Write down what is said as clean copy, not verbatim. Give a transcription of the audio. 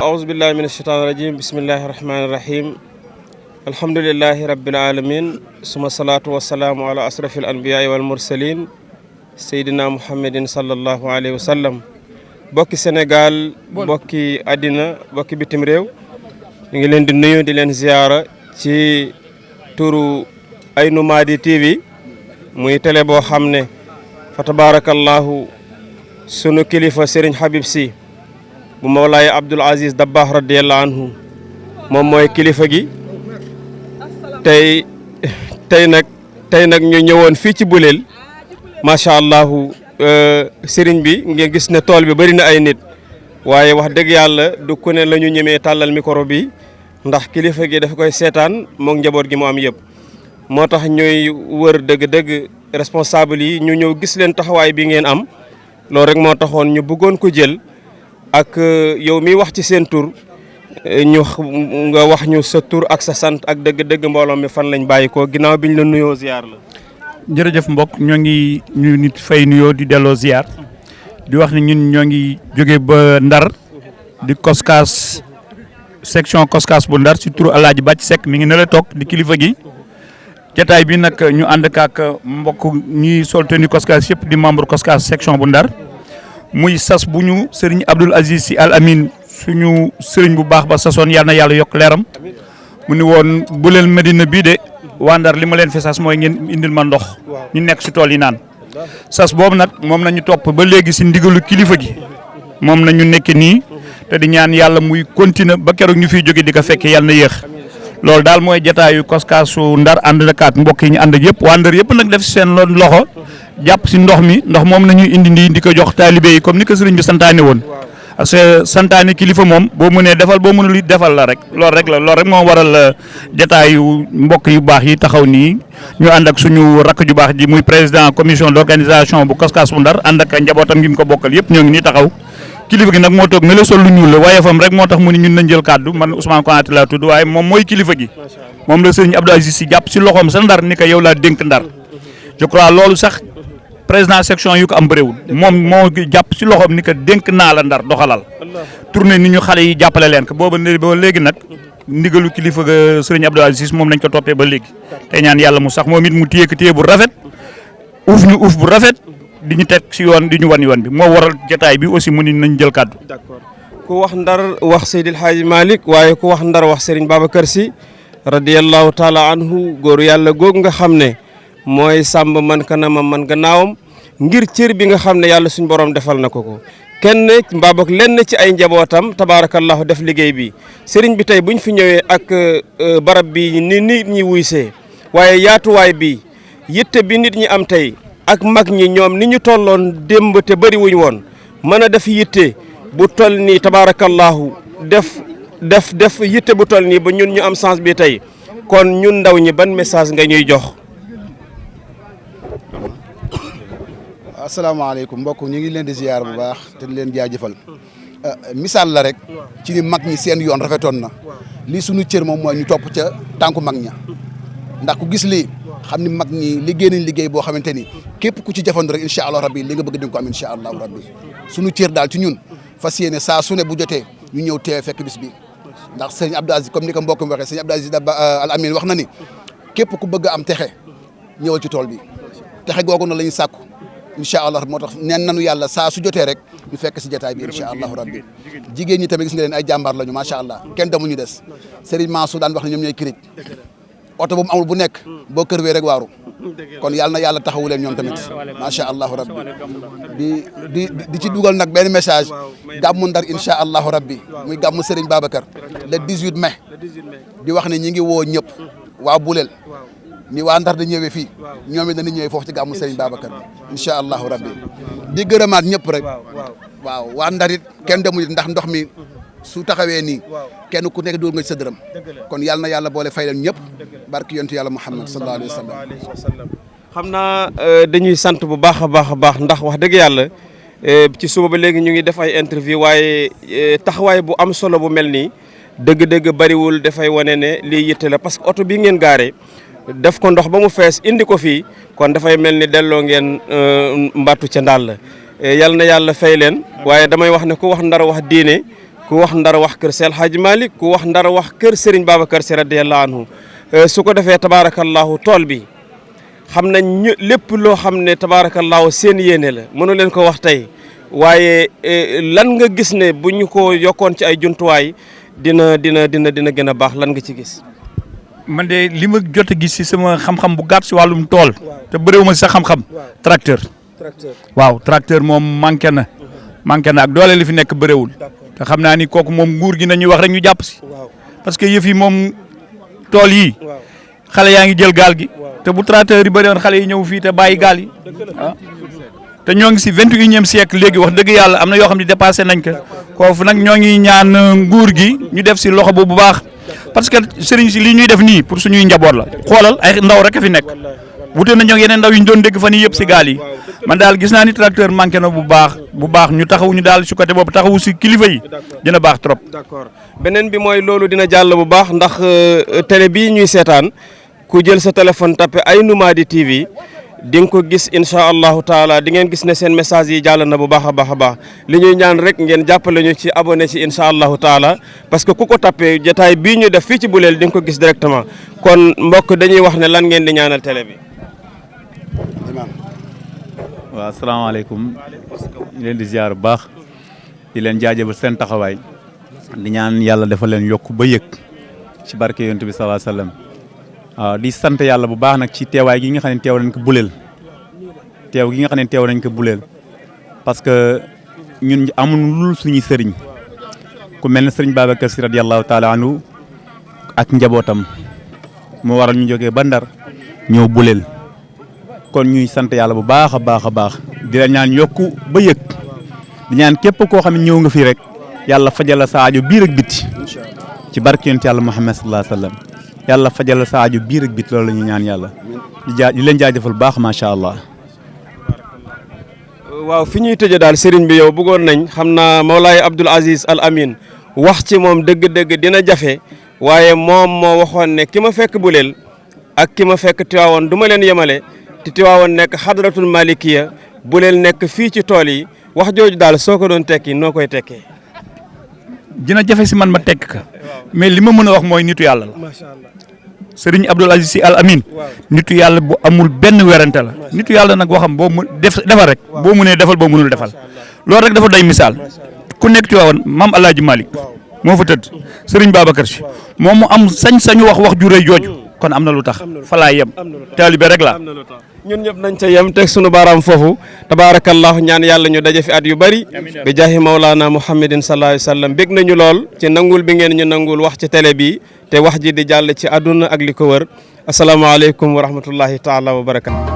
أعوذ بالله من الشيطان الرجيم بسم الله الرحمن الرحيم الحمد لله رب العالمين ثم الصلاة والسلام على أشرف الأنبياء والمرسلين سيدنا محمد صلى الله عليه وسلم bokki Sénégal bokki àddina bokki bitim réew ñu ngi leen di nuyu di leen ziyaara ci turu Aynou Mady TV muy télé boo xam ne fa tabarakallahu sunu kilifa Serigne Habib Sy bu Mawlaay Abdoul Aziz Dabakh radiyallahu anhu moom mooy kilifa gi tey nag ñu ñëwoon fii ci Boulel macha allahu sëriñ bi ngeen gis ne tool bi bari na ay nit waaye wax dëgg yàlla du ku ne la ñu ñemee tàllal micro bi ndax kilifa gi dafa koy seetaan moog njaboot gi mu am yëpp moo tax ñuy wër dëgg-dëgg responsable yi ñu ñëw gis leen taxawaay bi ngeen am loolu rek moo taxoon ñu bëggoon ko jël ak yow mi wax ci seen tur nga wax ñu sa tur ak sa sant ak dëgg-dëgg mbooloo mi fan lañ bàyyi ko ginnaaw biñ la nuyoo ziar la. jërëjëf mbokk ñoo ngi ñu nit fay nuyoo di delloo ziar di wax ne ñun ñoo ngi jóge ba Ndar di Koskas section Koskas bu Ndar ci turu Alaaji Bàcc Seck mi ngi ne la toog di kilifa gi jataay bi nag ñu ànd ak mbokk ñi sol tenue Koskas yëpp di membre Koskas section bu Ndar muy sas bu ñu sëriñ Abdoul Aziz Sy Al Amin suñu sëriñ bu baax ba sasoon yàlla na yàlla yokk leeram mu ni woon Boulel Medina bii de waa Ndar li ma leen fi sas mooy ngeen indil ma ndox ñu nekk si tool yi naan sas boobu nag moom nañu topp ba léegi si ndigalu kilifa gi moom nañu nekk nii te di ñaan yàlla muy continuer ba keroog ñu fiy jóge di ko fekke yàlla na yéex loolu daal mooy jataayu Koskasu Ndar ànd ak mbokk yi ñu ànd ak yëpp waa Ndar yëpp nag def si seen loxo jàpp si ndox mi ndax moom nañuy indi nii di ko jox taalibe yi comme ni ko sëriñ bi santaane woon parce que santaane kilifa moom boo mënee defal boo mënul it defal la rek loolu rek moo waral jataayu mbokk yu baax yi taxaw nii ñu ànd ak suñu rakk ju baax ji muy président commission d'organisation bu Koskas bu Ndar ànd ak njabootam gi mu ko bokkal yëpp ñoo ngi nii taxaw kilifa gi nag moo toog ne la sol lu ñuul la waaye fam rek moo tax mu ni ñun nañ jël kàddu man Ousmane Konaté laa tudd waaye moom mooy kilifa gi moom la sëriñ Abdou Aziz Sy jàpp si loxoom sa Ndar ni ko yow laa dénk Ndar je crois loolu sax président section yu ko am bëréewul moom moo jàpp si loxoom ni ko dénk naa la Ndar doxalal tourné ni ñu xale yi jàppale leen ko booba léegi nag ndigalu kilifa ga sëriñ Abdou Aziz moom lañ ko toppee ba léegi te ñaan yàlla mu sax moom it mu téye ko téye bu rafet uuf ñu uuf bu rafet di ñu teg si yoon di ñu wan yoon bi moo waral jotaay bi aussi mu ni nañ jël kàddu. d'accord ku wax Ndar wax Seydil Hadji Malick waaye ku wax Ndar wax Serigne Babacar Sy radiyallahu taala anhu góoru yàlla googu nga xam ne mooy sàmm man kanamam man gannaawam ngir cër bi nga xam ne yàlla suñu borom defal na ko kenn mbaa boog lenn ci ay njabootam tabaarakallahu def liggéey bi sëriñ bi tey buñ fi ñëwee ak barab bi ni nit ñi wuysee waaye yaatuwaay bi yitte bi nit ñi am tey ak mag ñi ñoom ni ñu tolloon démb te bëri wuñ woon mën a def yitte bu toll nii tabaarakallahu def yitte bu toll nii ba ñun ñu am chance bi tey kon ñun ndaw ñi ban message nga ñuy jox. asalaamaaleykum mbokk ñu ngi leen di ziar bu baax te di leen jaajëfal misaal la rek ci ni mag ñi seen yoon rafetoon na lii suñu cër moom mooy ñu topp ca tànku mag ña ndax ku gis lii xam ni mag ñi liggéey nañ liggéey boo xamante ni képp ku ci jafandu rek incha allah rabbi li nga bëgg di nga ko am incha allah rabbi suñu cër daal ci ñun fas yéene saa su ne bu jotee ñu ñëw teew fekk bis bi ndax sëñ Abdou Aziz comme ni ko mbokk mi waxee sëñ Abdou Aziz Al Amin wax na ni képp ku bëgg am texe ñëwal ci tool bi texe googu na la ñuy sàkku incha allah moo tax neen nanu yàlla saa su jotee rek ñu fekk si jotaay bi incha allahu rabbi jigéen ñi tamit gis nga leen ay jàmbaar lañu macha allah kenn demul ñu des Serigne Mansour daan wax ne ñoom ñooy kirij oto bu mu amul bu nekk boo kër wee rek waaru kon yàlla na yàlla taxawu leen ñoom tamit macha allahu rabbi di ci dugal nag benn message gàmmu Ndar incha allahu rabbi muy gàmmu Serigne Babacar le 18 mai di wax ne ñi ngi woo ñëpp waa Boulel ni waa Ndar da ñëwee fii ñoom it dañuy ñëwee foofu ci gàmmu Serigne Babacar bi incha allahu rabbi di gërëmaat ñëpp rek waaw waa Ndar it kenn demul ndax ndox mi su taxawee nii kenn ku nekk dóor nga ci sa dërëm kon yàlla na yàlla boole fay leen ñëpp barki yontu yàlla Muhammad sallallahu alayhi wa sallam xam naa dañuy sant bu baax a baax ndax wax dëgg yàlla ci suba ba léegi ñu ngi def ay interview waaye taxawaay bu am solo bu mel nii dëgg-dëgg bariwul dafay wane ne lii yitte la parce que oto bii ngeen gaare def ko ndox ba mu fees indi ko fii kon dafay mel ni delloo ngeen mbattu ca ndaal la yal na yàlla fay leen waaye damay wax ne ku wax Ndar wax diine ku wax ndar wax kër Seydi El Hadji Malick ku wax ndar wax kër Serigne Babacar Sy radiyallahu anhu su ko defee tabaarakallahu tool bi xam nañ lépp loo xam ne tabaarakallahu seen yéene la mënu leen ko wax tey waaye lan nga gis ne bu ñu ko yokkoon ci ay jumtuwaay dina gën a baax lan nga ci gis. man de li ma jot a gis si sama xam-xam bu gàtt si wàllum tool te bëréewuma si sa xam-xam tracteur waaw tracteur moom manqué na ak doole li fi nekk bëréewul te xam naa ni kooku moom nguur gi nañuy wax rek ñu jàpp si parce que yëf yi moom tool yi xale yaa ngi jël gaal gi te bu tracteur yi bëri woon xale yi ñëw fii te bàyyi gaal yi ah te ñoo ngi si 21e siècle léegi wax dëgg yàlla am na yoo xam ne dépassé nañ ko foofu nag ñoo ngi ñaan nguur gi ñu def si loxo bu baax parce que sëriñ si li ñuy def nii pour suñuy njaboot la xoolal ay ndaw rek a fi nekk wute na ñoo yeneen ndaw yi ñu doon dégg fan yii yëpp si gaal yi man daal gis naa ni tracteur manqué na bu baax ñu taxawu ñu daal si côté boobu taxawu si kilifa yi dina baax trop. d'accord beneen bi mooy loolu dina jàll bu baax ndax télé bii ñuy seetaan ku jël sa téléphone tapé Aynou Mady TV di nga ko gis incha allahu taala di ngeen gis ne seen message yi jàll na bu baax a baax li ñuy ñaan rek ngeen jàppale ñu ci abonné ci incha allahu taala parce que ku ko tapé jotaay bii ñu def fii ci Boulel di nga ko gis directement kon mbokk dañuy wax ne lan ngeen di ñaanal télé bi. waaw asalaamaaleykum ñu leen di ziar bu baax di leen jaajëfal seen taxawaay di ñaan yàlla dafa leen yokk ba yëg ci barke yonent bi sallallahu alayhi wasallam waaw di sant yàlla bu baax nag ci teewaay gi nga xam ne teew nañ ko Boulel teew gi nga xam ne teew nañ ko Boulel parce que ñun amul lu suñuy sëriñ ku mel ne sëriñ Babacar Sy radiyallahu taala anhu ak njabootam moo waral ñu jógee ba Ndar ñëw Boulel kon ñuy sant yàlla bu baax a baax di la ñaan yokku ba yëg di ñaan képp koo xam ne ñëw nga fii rek yàlla fajal sa aajo biir ak biti ci barke yonent yàlla Muhammad sallallahu alayhi wasallam yàlla fajal sa aajo biir ak biti loolu la ñuy ñaan yàlla di leen jaajëfal baax macha allah. waaw fi ñuy tëjee daal sëriñ bi yow bëggoon nañ xam naa Mawlaay Abdoul Aziz Al Amin wax ci moom dëgg-dëgg dina jafe waaye moom moo waxoon ne ki ma fekk Boulel ak ki ma fekk Tiwaawoon du ma leen yemale te Tiwaawoon nekk xadratul malikiya Boulel nekk fii ci tool yi wax jooju daal soo ko doon tekki noo koy tekkee. dina jafe si man ma tekk ka mais li ma mën a wax mooy nitu yàlla la sëriñ Abdoul Aziz Sy Al Amin nitu yàlla bu amul benn werante la nitu yàlla nag waxam boo mu defal rek boo mënee defal boo mënul defal loolu rek dafa doy misaal ku nekk Tiwaawan maam El Hadji Malick moo fa tëdd sëriñ Babacar Sy moom mu am sañ-sañu wax ju rëy jooju kon am na lu tax fa laa yem taalibe rek la ñun ñëpp nañ ca yem teg sunu baaraam foofu tabaarakallahu ñaan yàlla ñu daje fi at yu bari bi jaahi Mawlana Muhammadin sallallahu alayhi wa sallam bég nañu lool ci nangul bi ngeen ñu nangul wax ci télé bi te wax ji di jàll ci àdduna ak li ko wër asalaamaaleykum wa rahmatullahi taala wa barakatu